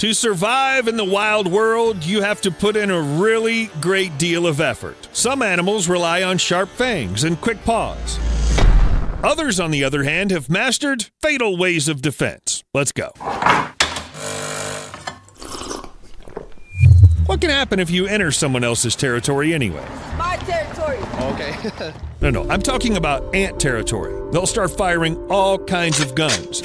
To survive in the wild world, you have to put in a really great deal of effort. Some animals rely on sharp fangs and quick paws. Others, on the other hand, have mastered fatal ways of defense. Let's go. What can happen if you enter someone else's territory anyway? My territory. Okay. No, I'm talking about ant territory. They'll start firing all kinds of guns.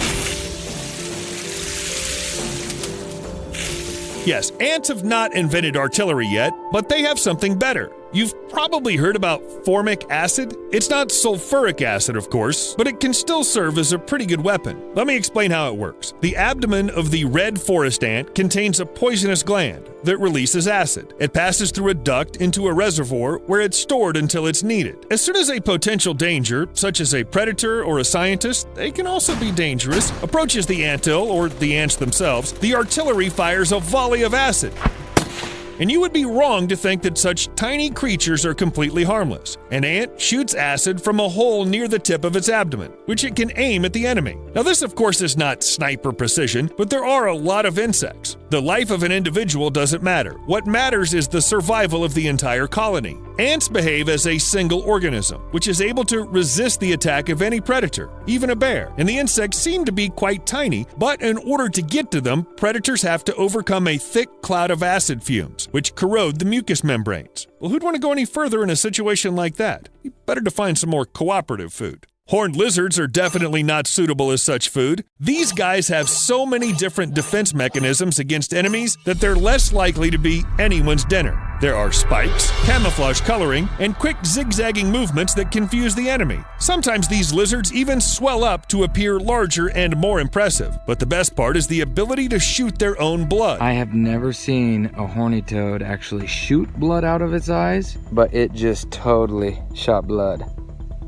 Yes, ants have not invented artillery yet, but they have something better. You've probably heard about formic acid. It's not sulfuric acid, of course, but it can still serve as a pretty good weapon. Let me explain how it works. The abdomen of the red forest ant contains a poisonous gland that releases acid. It passes through a duct into a reservoir where it's stored until it's needed. As soon as a potential danger, such as a predator or a scientist, they can also be dangerous, approaches the anthill or the ants themselves, the artillery fires a volley of acid. And you would be wrong to think that such tiny creatures are completely harmless. An ant shoots acid from a hole near the tip of its abdomen, which it can aim at the enemy. Now this, of course, is not sniper precision, but there are a lot of insects. The life of an individual doesn't matter. What matters is the survival of the entire colony. Ants behave as a single organism, which is able to resist the attack of any predator, even a bear. And the insects seem to be quite tiny, but in order to get to them, predators have to overcome a thick cloud of acid fumes, which corrode the mucous membranes. Well, who'd want to go any further in a situation like that? You better to find some more cooperative food. Horned lizards are definitely not suitable as such food. These guys have so many different defense mechanisms against enemies that they're less likely to be anyone's dinner. There are spikes, camouflage coloring, and quick zigzagging movements that confuse the enemy. Sometimes these lizards even swell up to appear larger and more impressive. But the best part is the ability to shoot their own blood. I have never seen a horny toad actually shoot blood out of its eyes, but it just totally shot blood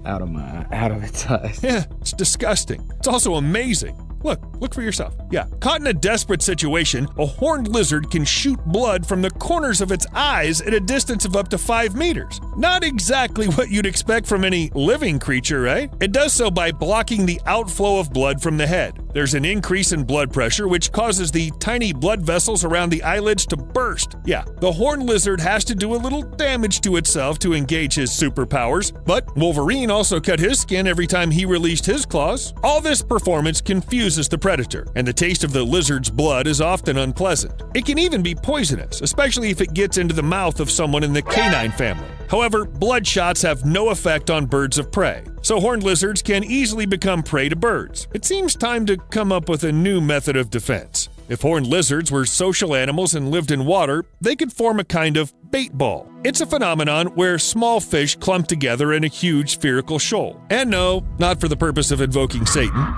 out of its eyes. Yeah, it's disgusting. It's also amazing. Look for yourself. Yeah, caught in a desperate situation, a horned lizard can shoot blood from the corners of its eyes at a distance of up to 5 meters. Not exactly what you'd expect from any living creature, right? It does so by blocking the outflow of blood from the head. There's an increase in blood pressure, which causes the tiny blood vessels around the eyelids to burst. Yeah, the horned lizard has to do a little damage to itself to engage his superpowers, but Wolverine also cut his skin every time he released his claws. All this performance confuses the predator, and the taste of the lizard's blood is often unpleasant. It can even be poisonous, especially if it gets into the mouth of someone in the canine family. However, blood shots have no effect on birds of prey, so horned lizards can easily become prey to birds. It seems time to come up with a new method of defense. If horned lizards were social animals and lived in water, they could form a kind of bait ball. It's a phenomenon where small fish clump together in a huge spherical shoal. And no, not for the purpose of invoking Satan.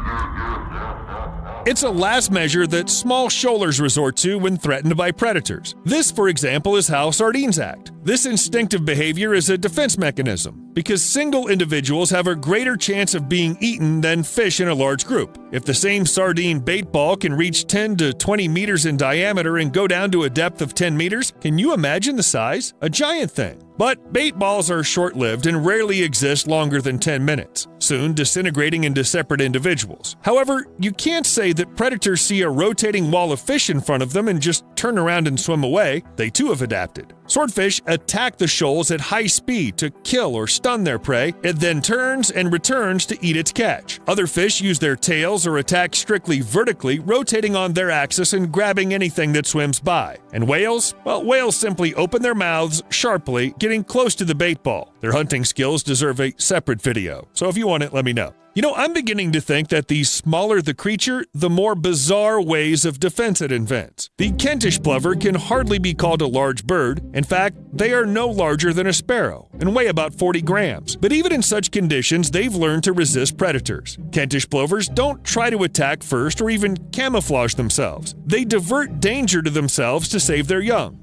It's a last measure that small shoalers resort to when threatened by predators. This, for example, is how sardines act. This instinctive behavior is a defense mechanism because single individuals have a greater chance of being eaten than fish in a large group. If the same sardine bait ball can reach 10 to 20 meters in diameter and go down to a depth of 10 meters, can you imagine the size? A giant thing. But bait balls are short-lived and rarely exist longer than 10 minutes, soon disintegrating into separate individuals. However, you can't say that predators see a rotating wall of fish in front of them and just turn around and swim away. They too have adapted. Swordfish attack the shoals at high speed to kill or stun their prey. It then turns and returns to eat its catch. Other fish use their tails or attack strictly vertically, rotating on their axis and grabbing anything that swims by. And whales? Well, whales simply open their mouths sharply, getting close to the bait ball. Their hunting skills deserve a separate video, so if you want it, let me know. You know, I'm beginning to think that the smaller the creature, the more bizarre ways of defense it invents. The Kentish plover can hardly be called a large bird. In fact, they are no larger than a sparrow and weigh about 40 grams. But even in such conditions, they've learned to resist predators. Kentish plovers don't try to attack first or even camouflage themselves. They divert danger to themselves to save their young.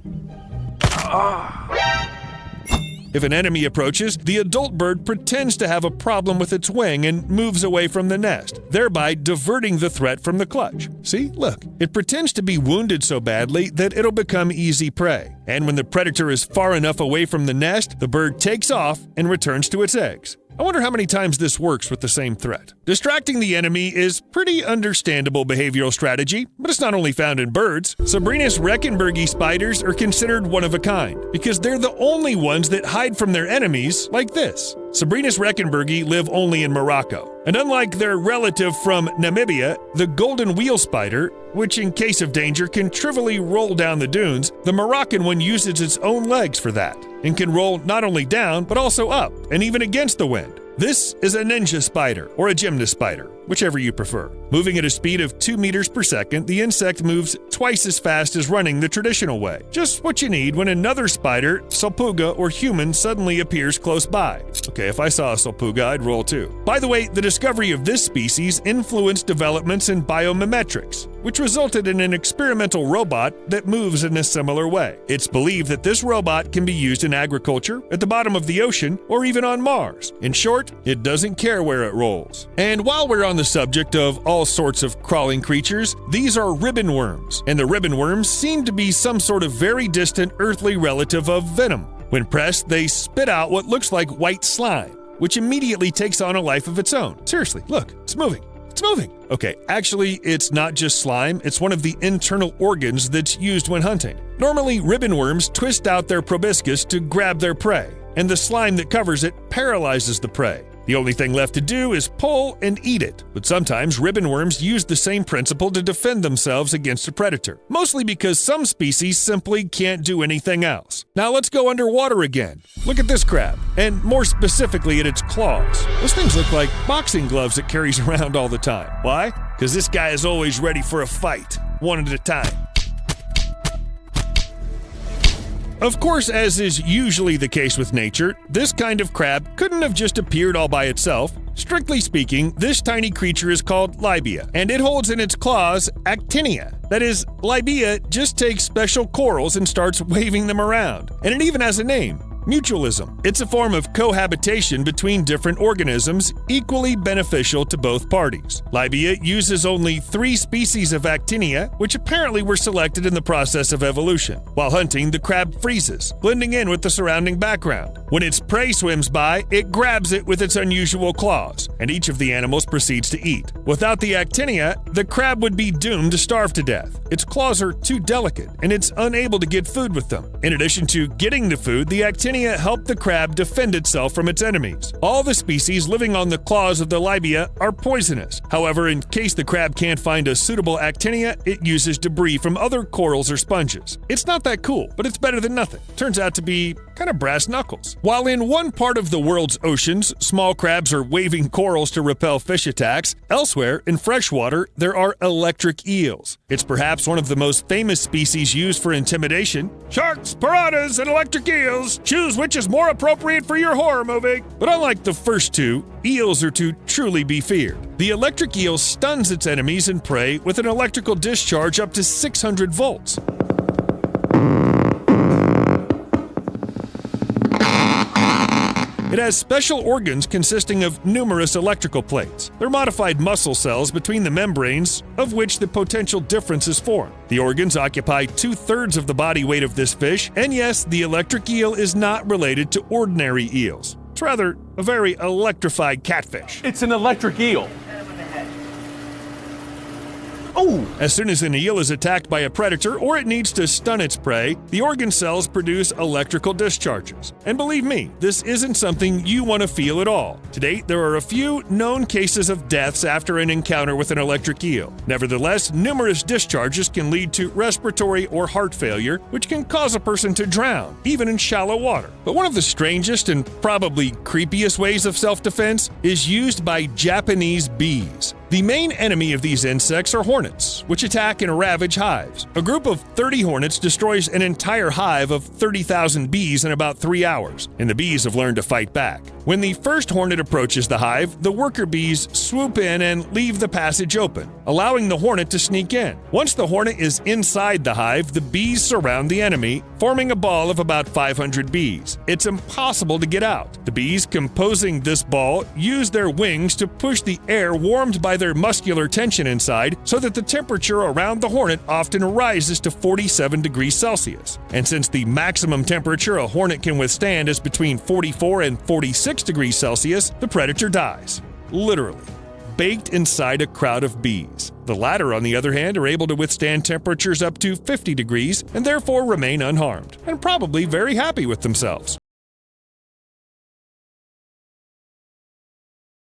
If an enemy approaches, the adult bird pretends to have a problem with its wing and moves away from the nest, thereby diverting the threat from the clutch. See, look, it pretends to be wounded so badly that it'll become easy prey. And when the predator is far enough away from the nest, the bird takes off and returns to its eggs. I wonder how many times this works with the same threat. Distracting the enemy is pretty understandable behavioral strategy, but it's not only found in birds. Sabrinus reckenbergi spiders are considered one of a kind because they're the only ones that hide from their enemies like this. Sabrinus reckenbergi live only in Morocco, and unlike their relative from Namibia, the golden wheel spider, which in case of danger can trivially roll down the dunes, the Moroccan one uses its own legs for that, and can roll not only down, but also up, and even against the wind. This is a ninja spider, or a gymnast spider, whichever you prefer. Moving at a speed of 2 meters per second, the insect moves twice as fast as running the traditional way. Just what you need when another spider, Sulpuga or human, suddenly appears close by. Okay, if I saw a Sulpuga, I'd roll too. By the way, the discovery of this species influenced developments in biomimetrics, which resulted in an experimental robot that moves in a similar way. It's believed that this robot can be used in agriculture, at the bottom of the ocean, or even on Mars. In short, it doesn't care where it rolls. And while we're on the subject of all sorts of crawling creatures, these are ribbon worms, and the ribbon worms seem to be some sort of very distant earthly relative of venom. When pressed, they spit out what looks like white slime, which immediately takes on a life of its own. Seriously, look, it's moving. It's moving. Okay, actually, it's not just slime, it's one of the internal organs that's used when hunting. Normally, ribbon worms twist out their proboscis to grab their prey, and the slime that covers it paralyzes the prey. The only thing left to do is pull and eat it, but sometimes ribbon worms use the same principle to defend themselves against a predator, mostly because some species simply can't do anything else. Now let's go underwater again. Look at this crab, and more specifically at its claws. Those things look like boxing gloves it carries around all the time. Why? Because this guy is always ready for a fight, one at a time. Of course, as is usually the case with nature, this kind of crab couldn't have just appeared all by itself. Strictly speaking, this tiny creature is called Libia, and it holds in its claws actinia. That is, Libia just takes special corals and starts waving them around. And it even has a name. Mutualism. It's a form of cohabitation between different organisms, equally beneficial to both parties. Libia uses only 3 species of actinia, which apparently were selected in the process of evolution. While hunting, the crab freezes, blending in with the surrounding background. When its prey swims by, it grabs it with its unusual claws, and each of the animals proceeds to eat. Without the actinia, the crab would be doomed to starve to death. Its claws are too delicate, and it's unable to get food with them. In addition to getting the food, the actinia help the crab defend itself from its enemies. All the species living on the claws of the Libia are poisonous. However, in case the crab can't find a suitable actinia, it uses debris from other corals or sponges. It's not that cool, but it's better than nothing. Turns out to be kind of brass knuckles. While in one part of the world's oceans, small crabs are waving corals to repel fish attacks, elsewhere, in freshwater, there are electric eels. It's perhaps one of the most famous species used for intimidation. Sharks, piranhas, and electric eels. Choose which is more appropriate for your horror movie. But unlike the first two, eels are to truly be feared. The electric eel stuns its enemies and prey with an electrical discharge up to 600 volts. It has special organs consisting of numerous electrical plates. They're modified muscle cells between the membranes, of which the potential difference is formed. The organs occupy 2/3 of the body weight of this fish, and yes, the electric eel is not related to ordinary eels. It's rather a very electrified catfish. It's an electric eel. Oh! As soon as an eel is attacked by a predator or it needs to stun its prey, the organ cells produce electrical discharges. And believe me, this isn't something you want to feel at all. To date, there are a few known cases of deaths after an encounter with an electric eel. Nevertheless, numerous discharges can lead to respiratory or heart failure, which can cause a person to drown, even in shallow water. But one of the strangest and probably creepiest ways of self-defense is used by Japanese bees. The main enemy of these insects are hornets, which attack and ravage hives. A group of 30 hornets destroys an entire hive of 30,000 bees in about 3 hours, and the bees have learned to fight back. When the first hornet approaches the hive, the worker bees swoop in and leave the passage open, allowing the hornet to sneak in. Once the hornet is inside the hive, the bees surround the enemy, forming a ball of about 500 bees. It's impossible to get out. The bees composing this ball use their wings to push the air warmed by their muscular tension inside so that the temperature around the hornet often rises to 47 degrees Celsius. And since the maximum temperature a hornet can withstand is between 44 and 46 6 degrees Celsius, the predator dies. Literally. Baked inside a crowd of bees. The latter, on the other hand, are able to withstand temperatures up to 50 degrees and therefore remain unharmed, and probably very happy with themselves.